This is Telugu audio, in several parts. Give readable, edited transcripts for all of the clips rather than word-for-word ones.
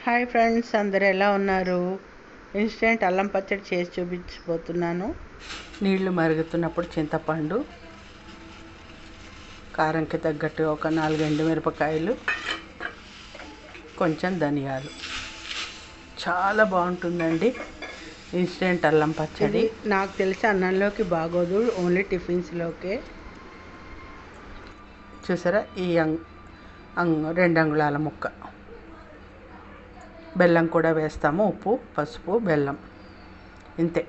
హాయ్ ఫ్రెండ్స్, అందరు ఎలా ఉన్నారు? ఇన్స్టెంట్ అల్లం పచ్చడి చేసి చూపించబోతున్నాను. నీళ్లు మరుగుతున్నప్పుడు చింతపండు, కారంకి తగ్గట్టు ఒక 4 ఎండుమిరపకాయలు, కొంచెం ధనియాలు. చాలా బాగుంటుందండి ఇన్స్టెంట్ అల్లం పచ్చడి. నాకు తెలిసి అన్నంలోకి బాగోదు, ఓన్లీ టిఫిన్స్లోకే. చూసారా, ఈ 2 అంగుళాల ముక్క బెల్లం కూడా వేస్తాము. ఉప్పు, పసుపు, బెల్లం, ఇంతే.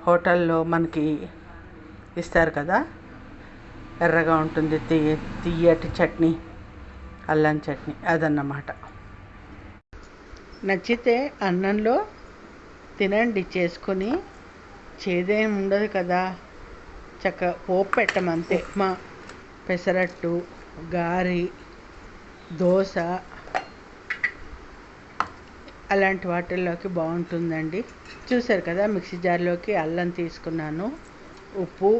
హోటల్లో మనకి ఇస్తారు కదా, ఎర్రగా ఉంటుంది, తియ్యటి చట్నీ, అల్లం చట్నీ, అదన్నమాట. నచ్చితే అన్నంలో తినండి చేసుకొని, చేదేం ఉండదు కదా. చక్కగా పోపు పెట్టమంతే. ఉప్మా, పెసరట్టు, గారి, దోశ, అలాంటి వాటిల్లోకి బాగుంటుందండి. చూసారు కదా, మిక్సీ జార్లోకి అల్లం తీసుకున్నాను, ఉప్పు,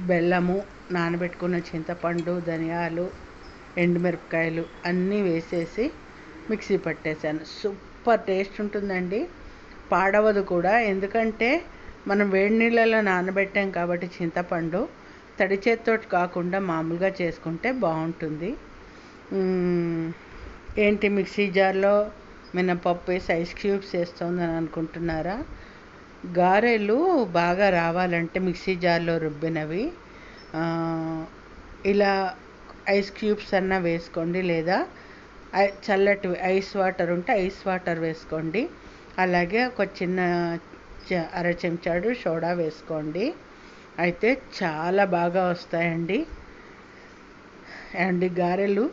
బెల్లము, నానబెట్టుకున్న చింతపండు, ధనియాలు, ఎండుమిరపకాయలు అన్నీ వేసేసి మిక్సీ పట్టేశాను. సూపర్ టేస్ట్ ఉంటుందండి, పాడవదు కూడా. ఎందుకంటే మనం వేడి నీళ్ళలో నానబెట్టాం కాబట్టి చింతపండు తడి చేత్తోటి కాకుండా మామూలుగా చేసుకుంటే బాగుంటుంది. ఏంటి మిక్సీ జార్లో మినపప్పు వేసి ఐస్ క్యూబ్స్ వేస్తుందని అనుకుంటున్నారా? గారెలు బాగా రావాలంటే మిక్సీ జార్లో రుబ్బినవి ఇలా ఐస్ క్యూబ్స్ అన్నా వేసుకోండి, లేదా చల్లటి ఐస్ వాటర్ ఉంటే ఐస్ వాటర్ వేసుకోండి. అలాగే ఒక చిన్న అర చెంచాడు సోడా వేసుకోండి. అయితే చాలా బాగా వస్తాయండి. అండ్ గారెలు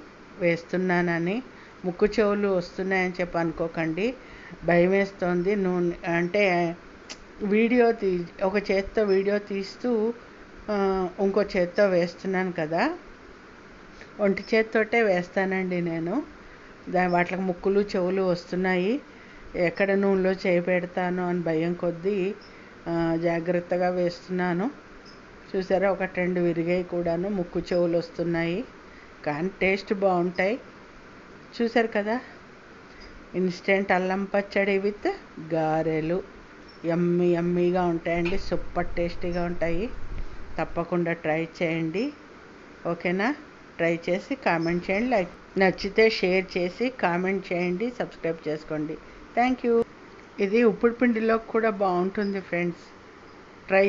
వేస్తున్నానని ముక్కు చెవులు వస్తున్నాయని చెప్పి అనుకోకండి, భయం వేస్తుంది. నూనె అంటే ఒక చేత్తో వీడియో తీస్తూ ఇంకో చేత్తో వేస్తున్నాను కదా, ఒంటి చేత్తోటే వేస్తానండి నేను. వాటికి ముక్కులు చెవులు వస్తున్నాయి, ఎక్కడ నూనెలో చేయి పెడతాను అని భయం కొద్దీ జాగ్రత్తగా వేస్తున్నాను. చూసారా, 1-2 విరిగాయి కూడాను, ముక్కు చెవులు వస్తున్నాయి, కానీ టేస్ట్ బాగుంటాయి. చూసారు కదా, ఇన్స్టెంట్ అల్లం పచ్చడి విత్ గారెలు యమ్మీగా ఉంటాయండి, సూపర్ టేస్టీగా ఉంటాయి. తప్పకుండా ట్రై చేయండి, ఓకేనా? ట్రై చేసి కామెంట్ చేయండి, లైక్ నచ్చితే షేర్ చేసి కామెంట్ చేయండి, సబ్స్క్రైబ్ చేసుకోండి. Thank you. ఇది ఉప్పుడు పిండిలో కూడా బాగుంటుంది ఫ్రెండ్స్, ట్రై